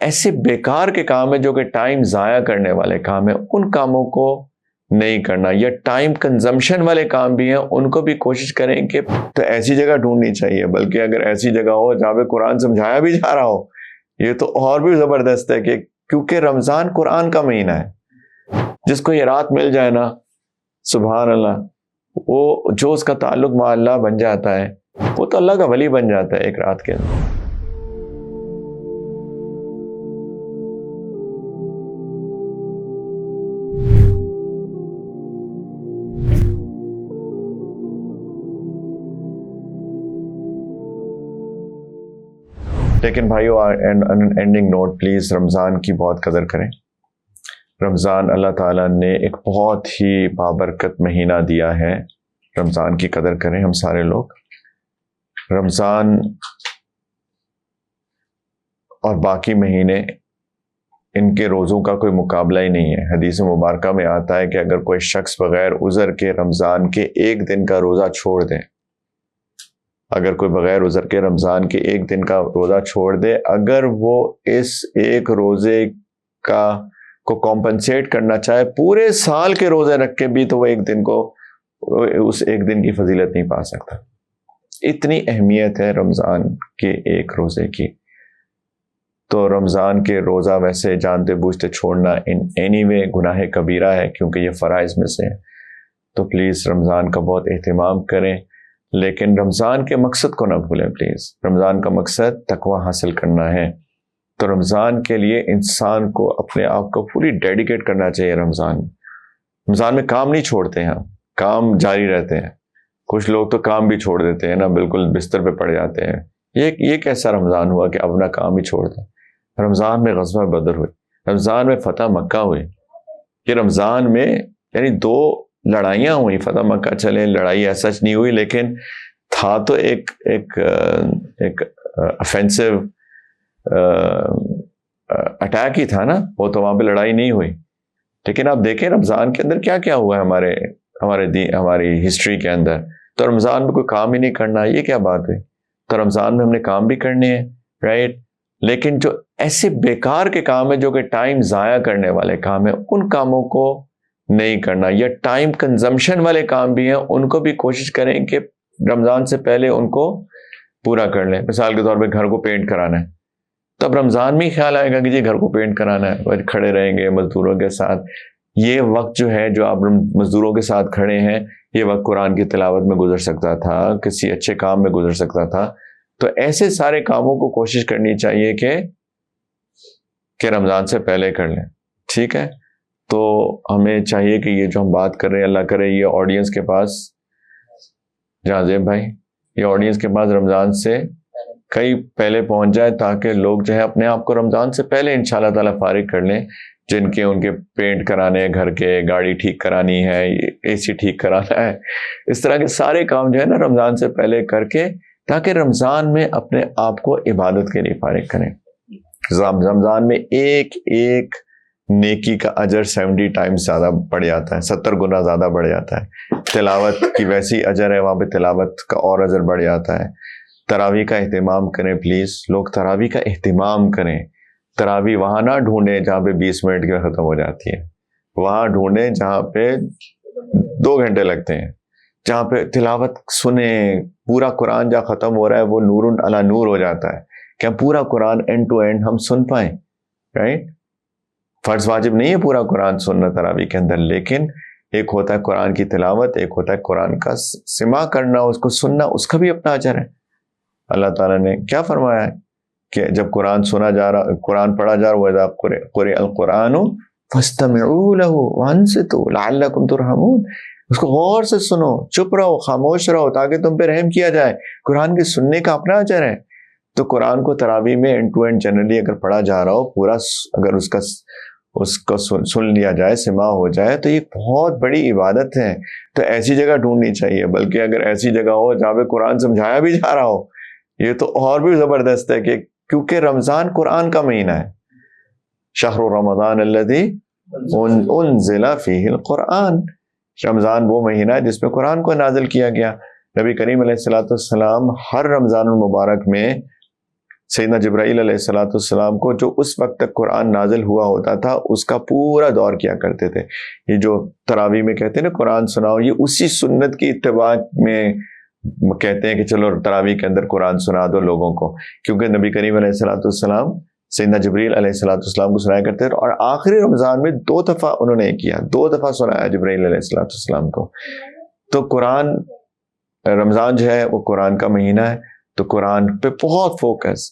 ایسے بیکار کے کام ہیں جو کہ ٹائم ضائع کرنے والے کام ہیں، ان کاموں کو نہیں کرنا، یا ٹائم کنزمپشن والے کام بھی ہیں ان کو بھی کوشش کریں کہ تو ایسی جگہ ڈھونڈنی چاہیے، بلکہ اگر ایسی جگہ ہو جہاں پہ قرآن سمجھایا بھی جا رہا ہو، یہ تو اور بھی زبردست ہے، کہ کیونکہ رمضان قرآن کا مہینہ ہے، جس کو یہ رات مل جائے نا، سبحان اللہ، وہ جو اس کا تعلق مع اللہ بن جاتا ہے وہ تو اللہ کا ولی بن جاتا ہے ایک رات کے اندر۔ لیکن بھائیو، اینڈنگ نوٹ، پلیز رمضان کی بہت قدر کریں۔ رمضان اللہ تعالیٰ نے ایک بہت ہی بابرکت مہینہ دیا ہے، رمضان کی قدر کریں ہم سارے لوگ۔ رمضان اور باقی مہینے، ان کے روزوں کا کوئی مقابلہ ہی نہیں ہے۔ حدیث مبارکہ میں آتا ہے کہ اگر کوئی شخص بغیر عذر کے رمضان کے ایک دن کا روزہ چھوڑ دے، اگر کوئی بغیر عذر کے رمضان کے ایک دن کا روزہ چھوڑ دے، اگر وہ اس ایک روزے کو کمپنسیٹ کرنا چاہے پورے سال کے روزے رکھ کے بھی، تو وہ ایک دن کو، اس ایک دن کی فضیلت نہیں پا سکتا۔ اتنی اہمیت ہے رمضان کے ایک روزے کی۔ تو رمضان کے روزہ ویسے جانتے بوجھتے چھوڑنا ان اینی وے گناہ کبیرہ ہے، کیونکہ یہ فرائض میں سے ہے۔ تو پلیز رمضان کا بہت اہتمام کریں، لیکن رمضان کے مقصد کو نہ بھولیں پلیز۔ رمضان کا مقصد تقوی حاصل کرنا ہے، تو رمضان کے لیے انسان کو اپنے آپ کو پوری ڈیڈیکیٹ کرنا چاہیے۔ رمضان میں کام نہیں چھوڑتے ہیں، کام جاری رہتے ہیں۔ کچھ لوگ تو کام بھی چھوڑ دیتے ہیں نا، بالکل بستر پہ پڑ جاتے ہیں۔ یہ کیسا رمضان ہوا کہ اپنا کام ہی چھوڑ دیں؟ رمضان میں غزوہ بدر ہوئی، رمضان میں فتح مکہ ہوئی، یہ رمضان میں یعنی 2 لڑائیاں ہوئی۔ فتح مکہ چلے لڑائی ایسا نہیں ہوئی، لیکن تھا تو ایک افینسو اٹیک ہی تھا نا، وہ تو وہاں پہ لڑائی نہیں ہوئی۔ لیکن آپ دیکھیں رمضان کے اندر کیا کیا ہوا ہے ہماری ہسٹری کے اندر۔ تو رمضان میں کوئی کام ہی نہیں کرنا، یہ کیا بات ہوئی؟ تو رمضان میں ہم نے کام بھی کرنے ہیں، رائٹ؟ لیکن جو ایسے بیکار کے کام ہیں جو کہ ٹائم ضائع کرنے والے کام ہیں، ان کاموں کو نہیں کرنا، یا ٹائم کنزمپشن والے کام بھی ہیں ان کو بھی کوشش کریں کہ رمضان سے پہلے ان کو پورا کر لیں۔ مثال کے طور پہ گھر کو پینٹ کرانا ہے، تب رمضان میں ہی خیال آئے گا کہ جی گھر کو پینٹ کرانا ہے، وہ کھڑے رہیں گے مزدوروں کے ساتھ۔ یہ وقت جو ہے جو آپ مزدوروں کے ساتھ کھڑے ہیں، یہ وقت قرآن کی تلاوت میں گزر سکتا تھا، کسی اچھے کام میں گزر سکتا تھا۔ تو ایسے سارے کاموں کو کوشش کرنی چاہیے کہ رمضان سے پہلے کر لیں، ٹھیک ہے؟ تو ہمیں چاہیے کہ یہ جو ہم بات کر رہے ہیں، اللہ کرے یہ آڈینس کے پاس، جازیب بھائی، یہ آڈینس کے پاس رمضان سے کئی پہلے پہنچ جائے، تاکہ لوگ جو ہے اپنے آپ کو رمضان سے پہلے انشاءاللہ تعالیٰ فارغ کر لیں، جن کے ان کے پینٹ کرانے ہیں، گھر کے گاڑی ٹھیک کرانی ہے، اے سی ٹھیک کرانا ہے، اس طرح کے سارے کام جو ہے نا رمضان سے پہلے کر کے، تاکہ رمضان میں اپنے آپ کو عبادت کے لیے فارغ کریں۔ رمضان میں ایک نیکی کا اجر 70 ٹائمز زیادہ بڑھ جاتا ہے، 70 گنا زیادہ بڑھ جاتا ہے۔ تلاوت کی ویسی اجر ہے، وہاں پہ تلاوت کا اور اجر بڑھ جاتا ہے۔ تراویح کا اہتمام کریں پلیز، لوگ تراویح کا اہتمام کریں۔ تراویح وہاں نہ ڈھونڈیں جہاں پہ 20 منٹ کی ختم ہو جاتی ہے، وہاں ڈھونڈیں جہاں پہ 2 گھنٹے لگتے ہیں، جہاں پہ تلاوت سنیں، پورا قرآن جہاں ختم ہو رہا ہے وہ نور علی نور ہو جاتا ہے، کہ پورا قرآن اینڈ ٹو اینڈ ہم سن پائیں، رائٹ؟ فرض واجب نہیں ہے پورا قرآن سننا تراویح کے اندر، لیکن ایک ہوتا ہے قرآن کی تلاوت، ایک ہوتا ہے قرآن کا سماع کرنا، اس کو سننا، اس کا بھی اپنا اجر ہے۔ اللہ تعالیٰ نے کیا فرمایا ہے کہ جب قرآن سنا جا رہا، قرآن پڑھا جا رہا، وَإِذَا قُرِئَ الْقُرْآنُ فَاسْتَمِعُوا لَهُ وَأَنصِتُوا لَعَلَّكُمْ تُرْحَمُونَ۔ اس کو غور سے سنو، چپ رہو، خاموش رہو، تاکہ تم پہ رحم کیا جائے۔ قرآن کے سننے کا اپنا اجر ہے۔ تو قرآن کو تراویح میں اینڈ ٹو اینڈ جنرلی اگر پڑھا جا رہا ہو پورا، اگر اس کو سن لیا جائے، سماع ہو جائے، تو یہ بہت بڑی عبادت ہے۔ تو ایسی جگہ ڈھونڈنی چاہیے، بلکہ اگر ایسی جگہ ہو جہاں پہ قرآن سمجھایا بھی جا رہا ہو، یہ تو اور بھی زبردست ہے، کہ کیونکہ رمضان قرآن کا مہینہ ہے۔ شہر رمضان الذی انزل فیہ القرآن، رمضان وہ مہینہ ہے جس میں قرآن کو نازل کیا گیا۔ نبی کریم علیہ الصلوۃ والسلام ہر رمضان المبارک میں سیدنا جبرائیل علیہ السلام کو جو اس وقت تک قرآن نازل ہوا ہوتا تھا اس کا پورا دور کیا کرتے تھے. یہ جو تراویح میں کہتے ہیں نا قرآن سناؤ، یہ اسی سنت کی اتباع میں کہتے ہیں کہ چلو تراویح کے اندر قرآن سنا دو لوگوں کو، کیونکہ نبی کریم علیہ السلام سیدنا جبرائیل علیہ السلام کو سنایا کرتے تھے. اور آخری رمضان میں 2 دفعہ انہوں نے کیا، 2 دفعہ سنایا جبرائیل علیہ السلام کو. تو قرآن، رمضان جو ہے وہ قرآن کا مہینہ ہے، تو قرآن پہ بہت فوکس،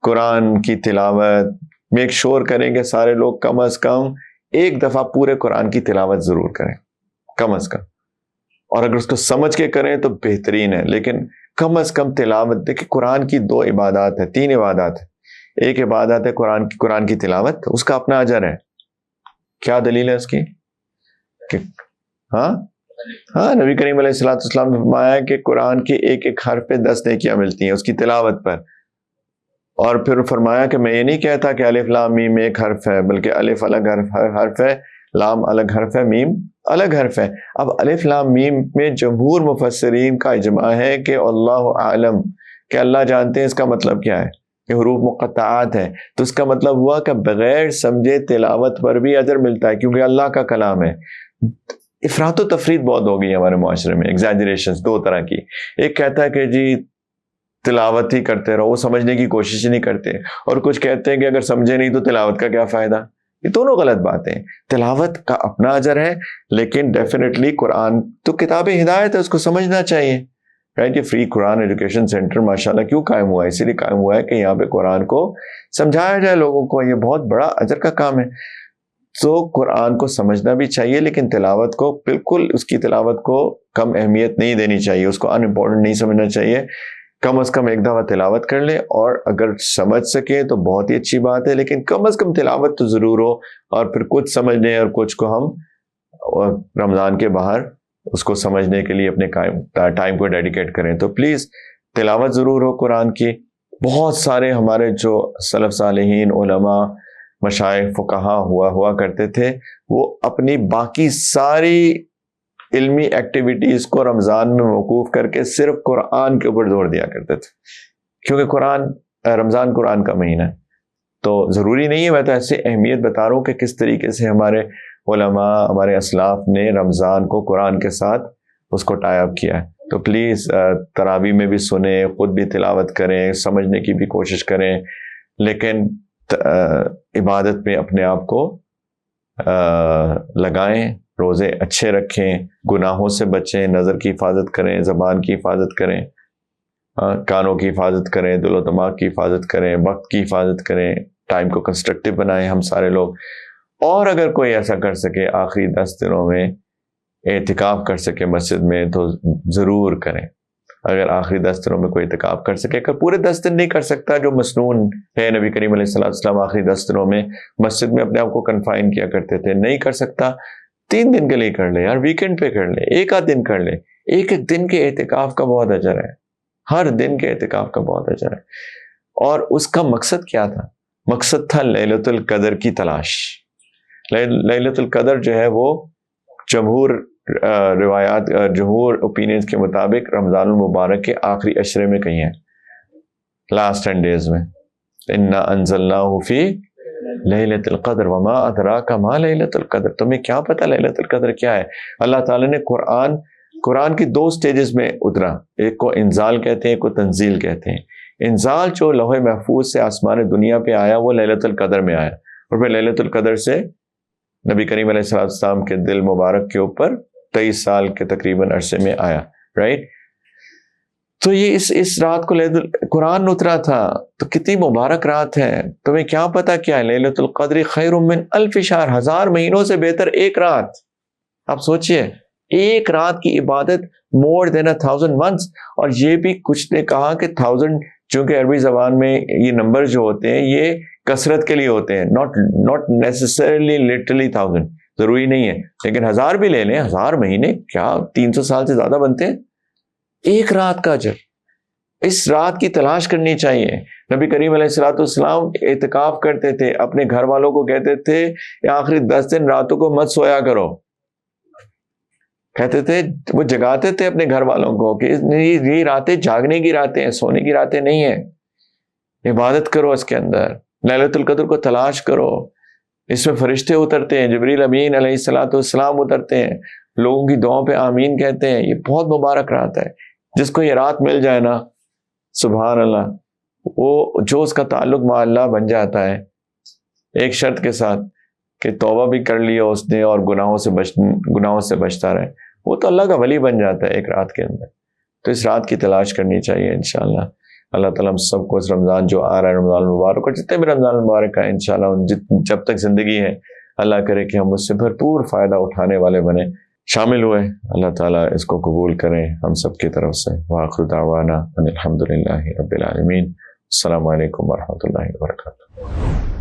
قرآن کی تلاوت میک شور کریں کہ سارے لوگ کم از کم 1 دفعہ پورے قرآن کی تلاوت ضرور کریں، کم از کم. اور اگر اس کو سمجھ کے کریں تو بہترین ہے، لیکن کم از کم تلاوت. دیکھیں قرآن کی 2 عبادات ہیں، 3 عبادات ہیں. ایک عبادت ہے قرآن کی تلاوت، اس کا اپنا اجر ہے. کیا دلیل ہے اس کی؟ کہ ہاں نبی کریم علیہ السلام نے فرمایا کہ قرآن کے ایک ایک حرف پہ 10 نیکیاں ملتی ہیں اس کی تلاوت پر. اور پھر فرمایا کہ میں یہ نہیں کہتا کہ الف لام میم ایک حرف ہے، بلکہ الف الگ حرف ہے، لام الگ حرف ہے، میم الگ حرف ہے. اب الف لام میم میں جمہور مفسرین کا اجماع ہے کہ اللہ عالم، کہ اللہ جانتے ہیں اس کا مطلب کیا ہے، کہ حروف مقطعات ہیں. تو اس کا مطلب ہوا کہ بغیر سمجھے تلاوت پر بھی اجر ملتا ہے، کیونکہ اللہ کا کلام ہے. افراط و تفرید بہت ہو گئی ہمارے معاشرے میں، ایگزیجریشنز 2 طرح کی. ایک کہتا ہے کہ جی تلاوت ہی کرتے رہو، وہ سمجھنے کی کوشش نہیں کرتے، اور کچھ کہتے ہیں کہ اگر سمجھے نہیں تو تلاوت کا کیا فائدہ. یہ دونوں غلط باتیں. تلاوت کا اپنا اجر ہے، لیکن ڈیفینیٹلی قرآن تو کتاب ہدایت ہے، اس کو سمجھنا چاہیے. رائٹ، یہ فری قرآن ایجوکیشن سینٹر ماشاءاللہ کیوں قائم ہوا ہے؟ اسی لیے قائم ہوا ہے کہ یہاں پہ قرآن کو سمجھایا جائے لوگوں کو. یہ بہت بڑا اجر کا کام ہے. تو قرآن کو سمجھنا بھی چاہیے، لیکن تلاوت کو بالکل، اس کی تلاوت کو کم اہمیت نہیں دینی چاہیے، اس کو ان امپورٹنٹ نہیں سمجھنا چاہیے. کم از کم 1 دفعہ تلاوت کر لیں، اور اگر سمجھ سکیں تو بہت ہی اچھی بات ہے، لیکن کم از کم تلاوت تو ضرور ہو. اور پھر کچھ سمجھ لیں اور کچھ کو ہم رمضان کے باہر اس کو سمجھنے کے لیے اپنے ٹائم کو ڈیڈیکیٹ کریں. تو پلیز تلاوت ضرور ہو قرآن کی. بہت سارے ہمارے جو سلف صالحین، علماء، مشائخ، فقہا ہوا کرتے تھے، وہ اپنی باقی ساری علمی ایکٹیویٹیز کو رمضان میں موقوف کر کے صرف قرآن کے اوپر زور دیا کرتے تھے، کیونکہ رمضان قرآن کا مہینہ ہے. تو ضروری نہیں ہے، میں تو ایسے اہمیت بتا رہا ہوں کہ کس طریقے سے ہمارے علماء، ہمارے اسلاف نے رمضان کو قرآن کے ساتھ اس کو ٹائی اپ کیا ہے. تو پلیز تراویح میں بھی سنیں، خود بھی تلاوت کریں، سمجھنے کی بھی کوشش کریں، لیکن عبادت میں اپنے آپ کو لگائیں. روزے اچھے رکھیں، گناہوں سے بچیں، نظر کی حفاظت کریں، زبان کی حفاظت کریں، کانوں کی حفاظت کریں، دل و دماغ کی حفاظت کریں، وقت کی حفاظت کریں، ٹائم کو کنسٹرکٹیو بنائیں ہم سارے لوگ. اور اگر کوئی ایسا کر سکے آخری 10 دنوں میں اعتکاف کر سکے مسجد میں تو ضرور کریں. اگر آخری 10 دنوں میں کوئی اعتکاف کر سکے، اگر پورے 10 دن نہیں کر سکتا، جو مسنون ہے، نبی کریم علیہ السلام آخری 10 دنوں میں مسجد میں اپنے آپ کو کنفائن کیا کرتے تھے، نہیں کر سکتا 3 دن کے لیے کر لے، یار ویکنڈ پہ کر لے، 1 آدھ دن کر لے. 1 دن کے اعتکاف کا بہت اجر ہے، ہر دن کے اعتکاف کا بہت اجر ہے. اور اس کا مقصد کیا تھا؟ مقصد تھا لیلۃ القدر کی تلاش. لیلۃ القدر جو ہے وہ جمہور روایات، جمہور اوپینینز کے مطابق رمضان المبارک کے آخری عشرے میں کہیں ہے، لاسٹ 10 days میں. انا انزلناہ فی لیلۃ القدر وما ادراک ما لیلۃ القدر. تمہیں کیا پتہ لیلۃ القدر کیا ہے؟ اللہ تعالیٰ نے قرآن کی 2 سٹیجز میں اترا، ایک کو انزال کہتے ہیں، ایک کو تنزیل کہتے ہیں. انزال جو لوح محفوظ سے آسمان دنیا پہ آیا وہ لیلۃ القدر میں آیا، اور پھر لیلۃ القدر سے نبی کریم علیہ السلام کے دل مبارک کے اوپر 23 سال کے تقریباً عرصے میں آیا. رائٹ، تو یہ اس رات کو قرآن اترا تھا، تو کتنی مبارک رات ہے. تمہیں کیا پتا کیا ہے؟ لیلۃ القدر خیر من 1000 شہر، 1000 مہینوں سے بہتر ایک رات. آپ سوچئے، ایک رات کی عبادت more than 1000 months. اور یہ بھی کچھ نے کہا کہ 1000، چونکہ عربی زبان میں یہ نمبر جو ہوتے ہیں یہ کثرت کے لیے ہوتے ہیں، not necessarily literally 1000، ضروری نہیں ہے. لیکن 1000 بھی لے لیں، 1000 مہینے کیا 300 سال سے زیادہ بنتے ہیں. ایک رات کا اجر، اس رات کی تلاش کرنی چاہیے. نبی کریم علیہ السلام اعتکاف کرتے تھے، اپنے گھر والوں کو کہتے تھے آخری 10 دن راتوں کو مت سویا کرو. کہتے تھے، وہ جگاتے تھے اپنے گھر والوں کو کہ یہ راتیں جاگنے کی راتیں ہیں، سونے کی راتیں نہیں ہیں. عبادت کرو اس کے اندر، لیلۃ القدر کو تلاش کرو، اس میں فرشتے اترتے ہیں، جبریل امین علیہ السلام اترتے ہیں، لوگوں کی دعاؤں پہ آمین کہتے ہیں، یہ بہت مبارک رات ہے۔ جس کو یہ رات مل جائے نا، سبحان اللہ، وہ جو اس کا تعلق مع اللہ بن جاتا ہے، ایک شرط کے ساتھ کہ توبہ بھی کر لیا اس نے اور گناہوں سے بچتا رہے، وہ تو اللہ کا ولی بن جاتا ہے ایک رات کے اندر۔ تو اس رات کی تلاش کرنی چاہیے انشاءاللہ۔ اللہ تعالیٰ ہم سب کو اس رمضان جو آ رہا ہے، رمضان المبارک، اور جتنے بھی رمضان المبارک آئے انشاءاللہ جب تک زندگی ہے، اللہ کرے کہ ہم اس سے بھرپور فائدہ اٹھانے والے بنے، شامل ہوئے۔ اللہ تعالیٰ اس کو قبول کریں ہم سب کی طرف سے۔ وآخر دعوانا ان الحمد للہ رب العالمین۔ السلام علیکم ورحمۃ اللہ وبرکاتہ۔